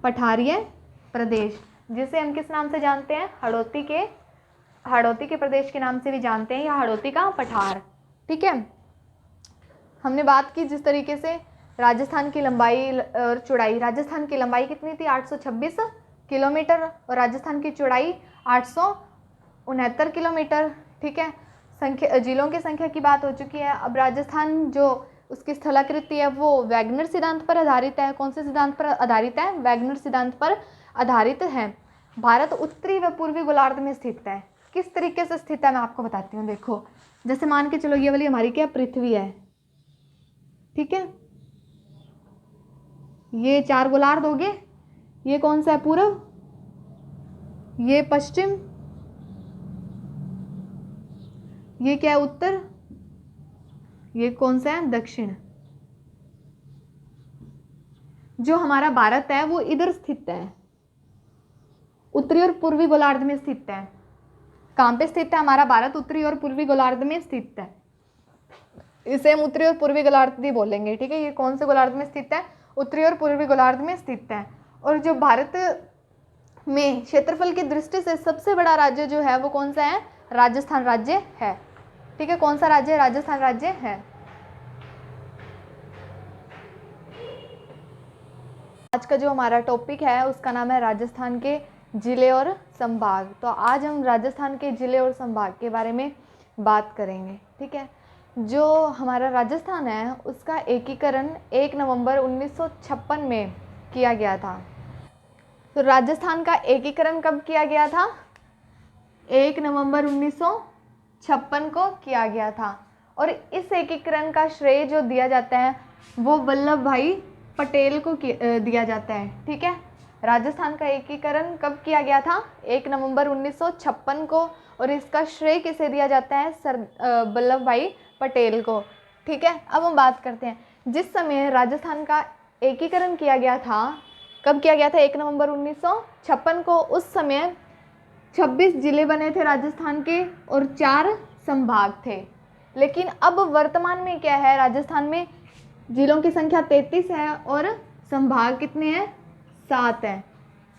पठारीय प्रदेश, जिसे हम किस नाम से जानते हैं, हाड़ौती के प्रदेश के नाम से भी जानते हैं, या हाड़ौती का पठार। ठीक है, हमने बात की जिस तरीके से राजस्थान की लंबाई और चौड़ाई, राजस्थान की लंबाई कितनी थी, 826 किलोमीटर, और राजस्थान की चौड़ाई 869 किलोमीटर। ठीक है, जिलों की संख्या की बात हो चुकी है। अब राजस्थान जो उसकी स्थलाकृति है वो वैगनर सिद्धांत पर आधारित है। कौन से सिद्धांत पर आधारित है, वैगनर सिद्धांत पर आधारित है। भारत उत्तरी व पूर्वी गोलार्ध में स्थित है। किस तरीके से स्थित है मैं आपको बताती हूँ। देखो, जैसे मान के चलो ये वाली हमारी क्या पृथ्वी है, ठीक है, ये 4 गोलार्ध हो गए। ये कौन सा है, पूर्व, ये पश्चिम, ये क्या है, उत्तर, ये कौन सा है, दक्षिण। जो हमारा भारत है वो इधर स्थित है, उत्तरी और पूर्वी गोलार्ध में स्थित है। कहाँ पे स्थित है हमारा भारत, उत्तरी और पूर्वी गोलार्ध में स्थित है। इसे हम उत्तरी और पूर्वी गोलार्ध भी बोलेंगे। ठीक है, ये कौन से गोलार्ध में स्थित है, उत्तरी और पूर्वी गोलार्ध में स्थित है। और जो भारत में क्षेत्रफल की दृष्टि से सबसे बड़ा राज्य जो है वो कौन सा है, राजस्थान राज्य है। ठीक है, कौन सा राज्य है, राजस्थान राज्य है। आज का जो हमारा टॉपिक है उसका नाम है राजस्थान के जिले और संभाग। तो आज हम राजस्थान के जिले और संभाग के बारे में बात करेंगे। ठीक है, जो हमारा राजस्थान है उसका एकीकरण 1 नवंबर 1956 में किया गया था। तो राजस्थान का एकीकरण कब किया गया था, 1 नवंबर 1956 को किया गया था। और इस एकीकरण का श्रेय जो दिया जाता है वो वल्लभ भाई पटेल को दिया जाता है। ठीक है, राजस्थान का एकीकरण कब किया गया था? 1 नवंबर 1956 को, और इसका श्रेय किसे दिया जाता है? वल्लभ भाई पटेल को। ठीक है, अब हम बात करते हैं जिस समय राजस्थान का एकीकरण किया गया था, कब किया गया था? 1 नवंबर 1956 को। उस समय 26 जिले बने थे राजस्थान के और 4 संभाग थे। लेकिन अब वर्तमान में क्या है? राजस्थान में जिलों की संख्या 33 है और संभाग कितने हैं? 7 हैं।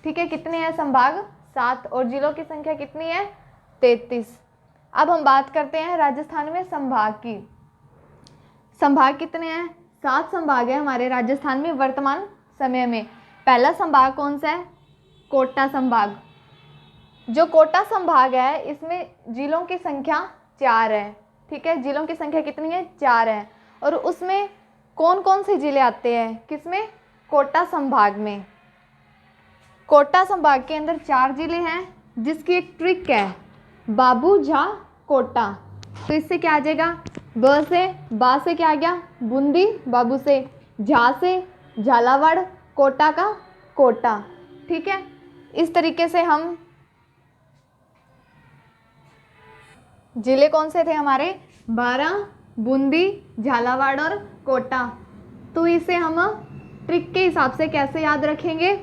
ठीक है, कितने हैं संभाग? 7, और जिलों की संख्या कितनी है? 33। अब हम बात करते हैं राजस्थान में संभाग की। संभाग कितने हैं? 7 संभाग है हमारे राजस्थान में वर्तमान समय में। पहला संभाग कौन सा है? कोटा संभाग। जो कोटा संभाग है इसमें जिलों की संख्या 4 है। ठीक है, जिलों की संख्या कितनी है? 4 है। और उसमें कौन कौन से जिले आते हैं? किसमें? कोटा संभाग में। कोटा संभाग के अंदर 4 जिले हैं, जिसकी एक ट्रिक है, बाबू झा कोटा। तो इससे क्या आ जाएगा? ब से, बा से क्या आ गया? बूंदी, बाबू से, झा से झालावाड़, कोटा का कोटा। ठीक है, इस तरीके से हम जिले कौन से थे हमारे? 12, बूंदी, झालावाड़ और कोटा। तो इसे हम ट्रिक के हिसाब से कैसे याद रखेंगे?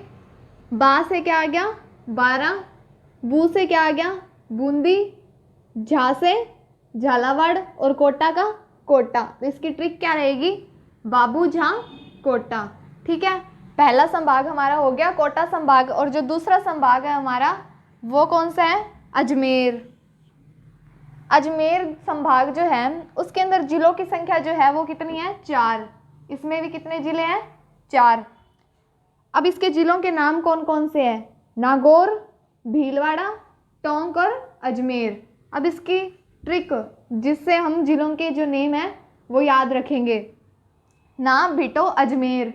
बा से क्या आ गया? 12, बू से क्या आ गया? बूंदी, झा से झालावाड़ और कोटा का कोटा। तो इसकी ट्रिक क्या रहेगी? बाबू झा कोटा। ठीक है, पहला संभाग हमारा हो गया कोटा संभाग। और जो दूसरा संभाग है हमारा वो कौन सा है? अजमेर। अजमेर संभाग जो है उसके अंदर जिलों की संख्या जो है वो कितनी है? 4। इसमें भी कितने जिले हैं? 4। अब इसके जिलों के नाम कौन कौन से हैं? नागौर, भीलवाड़ा, टोंक और अजमेर। अब इसकी ट्रिक जिससे हम जिलों के जो नेम है वो याद रखेंगे, ना भिटो अजमेर।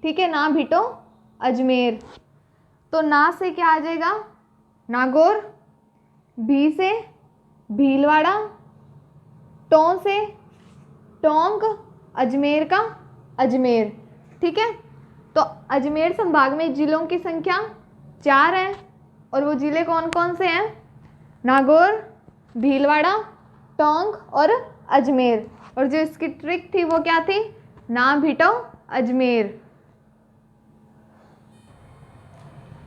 ठीक है, ना भिटो अजमेर। तो ना से क्या आ जाएगा? नागौर, भी से भीलवाड़ा, टों से टोंक, अजमेर का अजमेर। ठीक है, तो अजमेर संभाग में जिलों की संख्या 4 है। और वो जिले कौन कौन से हैं? नागौर, भीलवाड़ा, टोंक और अजमेर। और जो इसकी ट्रिक थी वो क्या थी? ना भिटो अजमेर।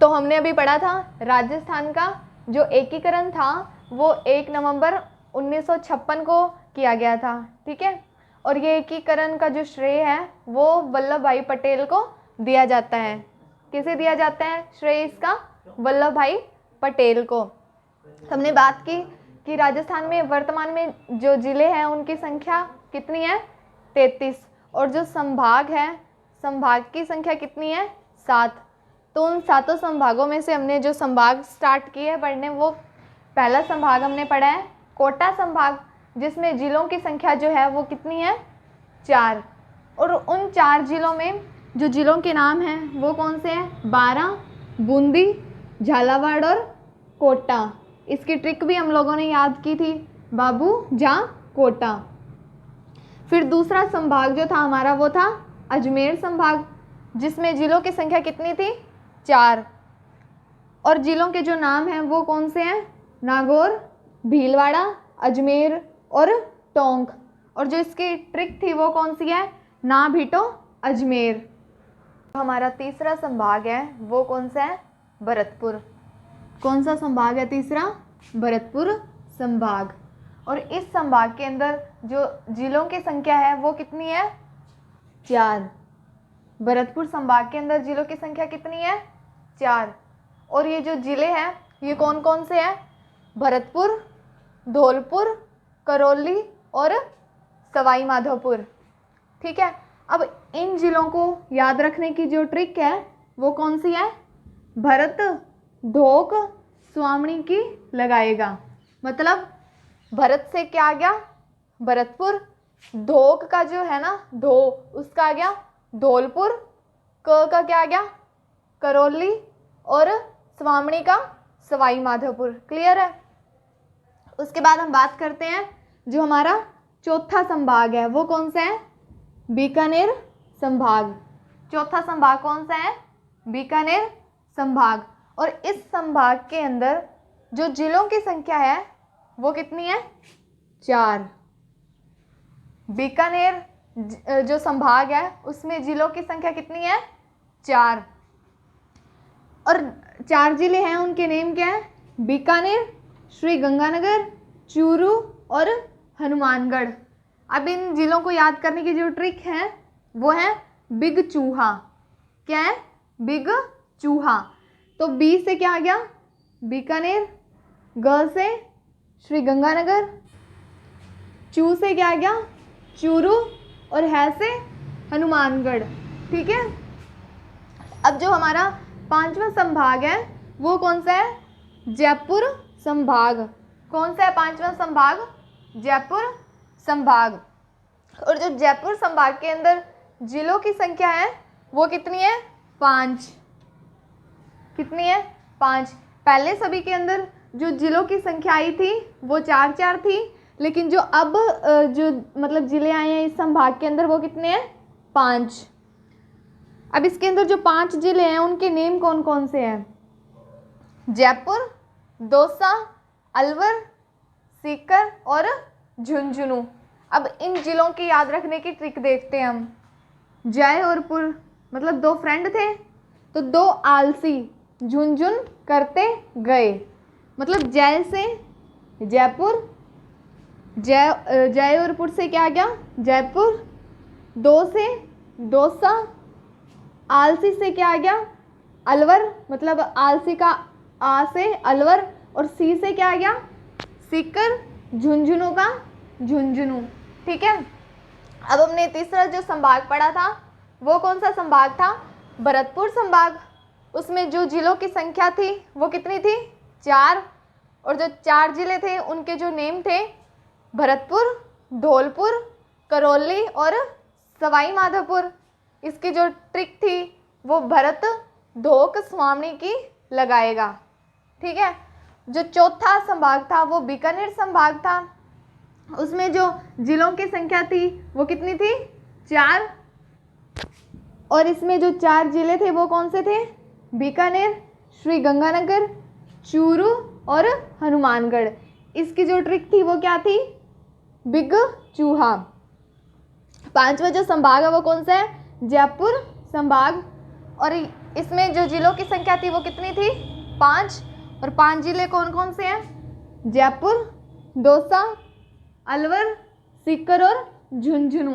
तो हमने अभी पढ़ा था राजस्थान का जो एकीकरण था वो 1 नवंबर 1956 को किया गया था। ठीक है, और ये एकीकरण का जो श्रेय है वो वल्लभ भाई पटेल को दिया जाता है। किसे दिया जाता है श्रेय इसका? वल्लभ भाई पटेल को। हमने बात की कि राजस्थान में वर्तमान में जो जिले हैं उनकी संख्या कितनी है? 33। और जो संभाग है, संभाग की संख्या कितनी है? 7। तो उन 7 संभागों में से हमने जो संभाग स्टार्ट किए हैं पढ़ने, वो पहला संभाग हमने पढ़ा है कोटा संभाग, जिसमें जिलों की संख्या जो है वो कितनी है? 4। और उन 4 जिलों में जो जिलों के नाम हैं वो कौन से हैं? 12, बूंदी, झालावाड़ और कोटा। इसकी ट्रिक भी हम लोगों ने याद की थी, बाबू झा कोटा। फिर दूसरा संभाग जो था हमारा वो था अजमेर संभाग, जिसमें जिलों की संख्या कितनी थी? 4। और जिलों के जो नाम हैं वो कौन से हैं? नागौर, भीलवाड़ा, अजमेर और टोंक। और जो इसकी ट्रिक थी वो कौन सी है? ना भिटो अजमेर। हमारा तीसरा संभाग है वो कौन सा है? भरतपुर। कौन सा संभाग है तीसरा? भरतपुर संभाग। और इस संभाग के अंदर जो जिलों की संख्या है वो कितनी है? 4। भरतपुर संभाग के अंदर जिलों की संख्या कितनी है? 4। और ये जो जिले हैं ये कौन कौन से हैं? भरतपुर, धौलपुर, करौली और सवाई माधोपुर। ठीक है, अब इन जिलों को याद रखने की जो ट्रिक है वो कौन सी है? भरत ढोक स्वामणी की लगाएगा। मतलब भरत से क्या आ गया? भरतपुर, ढोक का जो है ना धो, उसका आ गया धौलपुर, क का क्या आ गया? करौली और स्वामणी का सवाई माधोपुर। क्लियर है? उसके बाद हम बात करते हैं जो हमारा चौथा संभाग है वो कौन सा है, बीकानेर संभाग। चौथा संभाग कौन सा है, बीकानेर संभाग। और इस संभाग के अंदर जो जिलों की संख्या है वो कितनी है, 4। बीकानेर जो संभाग है उसमें जिलों की संख्या कितनी है, 4। और 4 जिले हैं, उनके नेम क्या है, बीकानेर, श्री गंगानगर, चूरू और हनुमानगढ़। अब इन जिलों को याद करने की जो ट्रिक है वो है बिग चूहा। क्या है, बिग चूहा। तो बी से क्या आ गया, बीकानेर, ग से श्री गंगानगर, चू से क्या आ गया, चूरू और है से हनुमानगढ़। ठीक है। अब जो हमारा 5वां संभाग है वो कौन सा है, जयपुर संभाग। कौन सा है 5वां संभाग, जयपुर संभाग। और जो जयपुर संभाग के अंदर जिलों की संख्या है वो कितनी है, 5। कितनी है, 5। पहले सभी के अंदर जो जिलों की संख्या आई थी वो 4 थी, लेकिन जो अब जो मतलब जिले आए हैं इस संभाग के अंदर वो कितने हैं, 5। अब इसके अंदर जो 5 जिले हैं उनके नेम कौन कौन से हैं, जयपुर, दौसा, अलवर, सीकर और झुंझुनू। अब इन जिलों की याद रखने की ट्रिक देखते हैं हम। जय और पुर मतलब 2 फ्रेंड थे, तो 2 आलसी झुंझुन करते गए। मतलब जय से जयपुर, जय और पुर से क्या आ गया, जयपुर, 2 से दौसा, आलसी से क्या आ गया, अलवर, मतलब आलसी का आ से अलवर, और सी से क्या आ गया, सीकर, झुंझुनू का झुंझुनू। ठीक है। अब हमने तीसरा जो संभाग पढ़ा था वो कौन सा संभाग था, भरतपुर संभाग। उसमें जो जिलों की संख्या थी वो कितनी थी, 4। और जो 4 जिले थे उनके जो नेम थे, भरतपुर, धौलपुर, करौली और सवाई माधोपुर। इसकी जो ट्रिक थी वो भरत धोक स्वामी की लगाएगा। ठीक है। जो चौथा संभाग था वो बीकानेर संभाग था। उसमें जो जिलों की संख्या थी वो कितनी थी, 4। और इसमें जो 4 जिले थे वो कौन से थे, बीकानेर, श्री गंगानगर, चूरू और हनुमानगढ़। इसकी जो ट्रिक थी वो क्या थी, बिग चूहा। 5वां जो संभाग है वो कौन सा है, जयपुर संभाग। और इसमें जो जिलों की संख्या थी वो कितनी थी, 5। और 5 जिले कौन कौन से हैं, जयपुर, दौसा, अलवर, सीकर और झुंझुनू।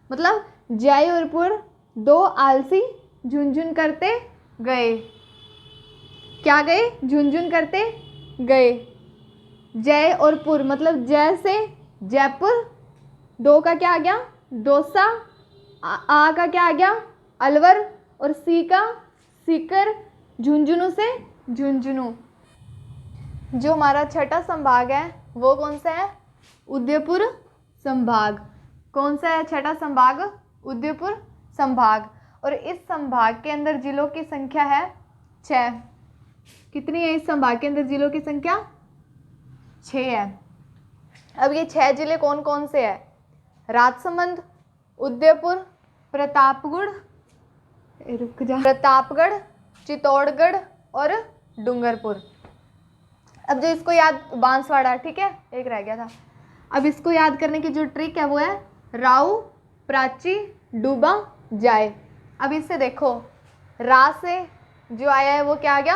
मतलब जय और पुर 2 आलसी झुंझुन करते गए। क्या गए, झुंझुन करते गए। जय और पुर मतलब जय से जयपुर, 2 का क्या आ गया, दौसा, आ का क्या आ गया, अलवर, और सी का सीकर, झुंझुनू से झुंझुनू। जो हमारा छठा संभाग है वो कौन सा है, उदयपुर संभाग। कौन सा है छठा संभाग, उदयपुर संभाग। और इस संभाग के अंदर जिलों की संख्या है 6। कितनी है इस संभाग के अंदर जिलों की संख्या, 6 है। अब ये 6 जिले कौन कौन से हैं, राजसमंद, उदयपुर, प्रतापगढ़, प्रतापगढ़, चित्तौड़गढ़ और डूंगरपुर। अब जो इसको याद, बांसवाड़ा, ठीक है, एक रह गया था। अब इसको याद करने की जो ट्रिक है वो है राऊ, प्राची, डूबा, जाए। अब इससे देखो, रा से जो आया है वो क्या आ गया,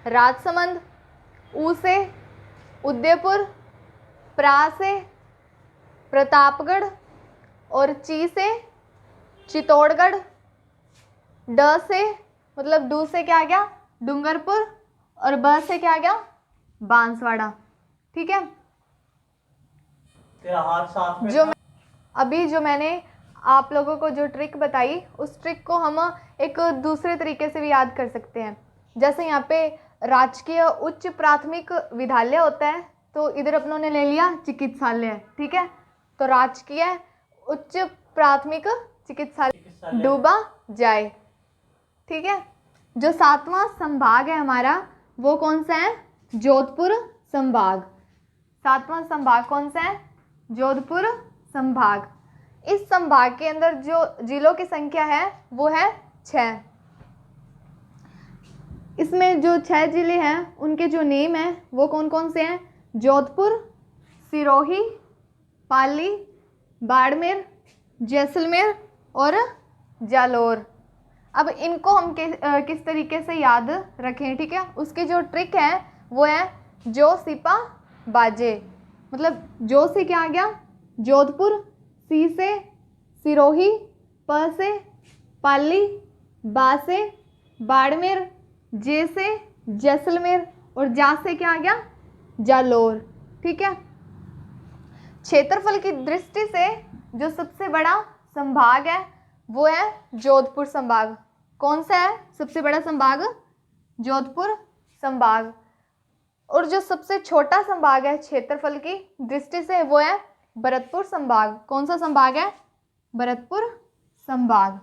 राजसमंद, ऊ से उदयपुर, प्रा से प्रतापगढ़ और ची से चित्तौड़गढ़, ड से मतलब डू से क्या आ गया, डूंगरपुर, और ब से क्या आ गया, बांसवाड़ा। ठीक है। तेरा हाथ साफ में जो मैंने आप लोगों को जो ट्रिक बताई उस ट्रिक को हम एक दूसरे तरीके से भी याद कर सकते हैं। जैसे यहाँ पे राजकीय उच्च प्राथमिक विद्यालय होता है, तो इधर अपनों ने ले लिया चिकित्सालय। ठीक है। तो राजकीय उच्च प्राथमिक चिकित्सालय डूबा जाए। ठीक है। जो 7वां संभाग है हमारा वो कौन सा है, जोधपुर संभाग। 7वां संभाग कौन सा है? जोधपुर संभाग। इस संभाग के अंदर जो जिलों की संख्या है वो है 6। इसमें जो 6 जिले हैं उनके जो नेम हैं वो कौन कौन से हैं? जोधपुर, सिरोही, पाली, बाड़मेर, जैसलमेर और जालोर। अब इनको हम किस तरीके से याद रखें, ठीक है? उसकी जो ट्रिक है वो है जो सिपा बाजे। मतलब जो से क्या आ गया? जोधपुर, सी से सिरोही, प से पाली, बा से बाड़मेर, जे से जैसलमेर और जा से क्या आ गया? जालोर। ठीक है। क्षेत्रफल की दृष्टि से जो सबसे बड़ा संभाग है वो है जोधपुर संभाग। कौन सा है सबसे बड़ा संभाग? जोधपुर संभाग। और जो सबसे छोटा संभाग है क्षेत्रफल की दृष्टि से वो है भरतपुर संभाग। कौन सा संभाग है? भरतपुर संभाग।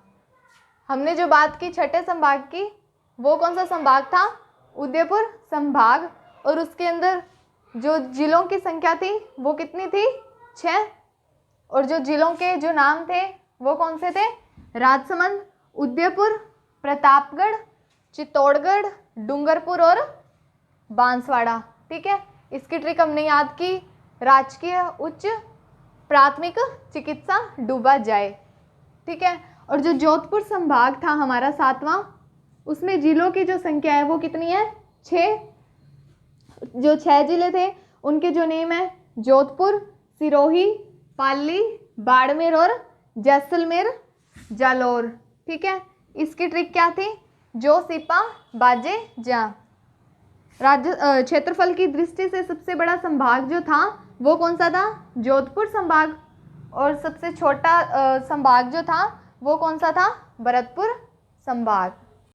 हमने जो बात की छठे संभाग की वो कौन सा संभाग था? उदयपुर संभाग। और उसके अंदर जो जिलों की संख्या थी वो कितनी थी? 6। और जो जिलों के जो नाम थे वो कौन से थे? राजसमंद, उदयपुर, प्रतापगढ़, चित्तौड़गढ़, डूंगरपुर और बांसवाड़ा। ठीक है। इसकी ट्रिक हमने याद की, राजकीय उच्च प्राथमिक चिकित्सा डूबा जाए। ठीक है। और जो जोधपुर संभाग था हमारा 7वां, उसमें जिलों की जो संख्या है वो कितनी है? 6। जो 6 जिले थे उनके जो नेम है जोधपुर, सिरोही, पाली, बाड़मेर और जैसलमेर, जालोर। ठीक है। इसकी ट्रिक क्या थी? जो सिपा बाजे जा। राज्य क्षेत्रफल की दृष्टि से सबसे बड़ा संभाग जो था वो कौन सा था? जोधपुर संभाग। और सबसे छोटा संभाग जो था वो कौन सा था? भरतपुर संभाग।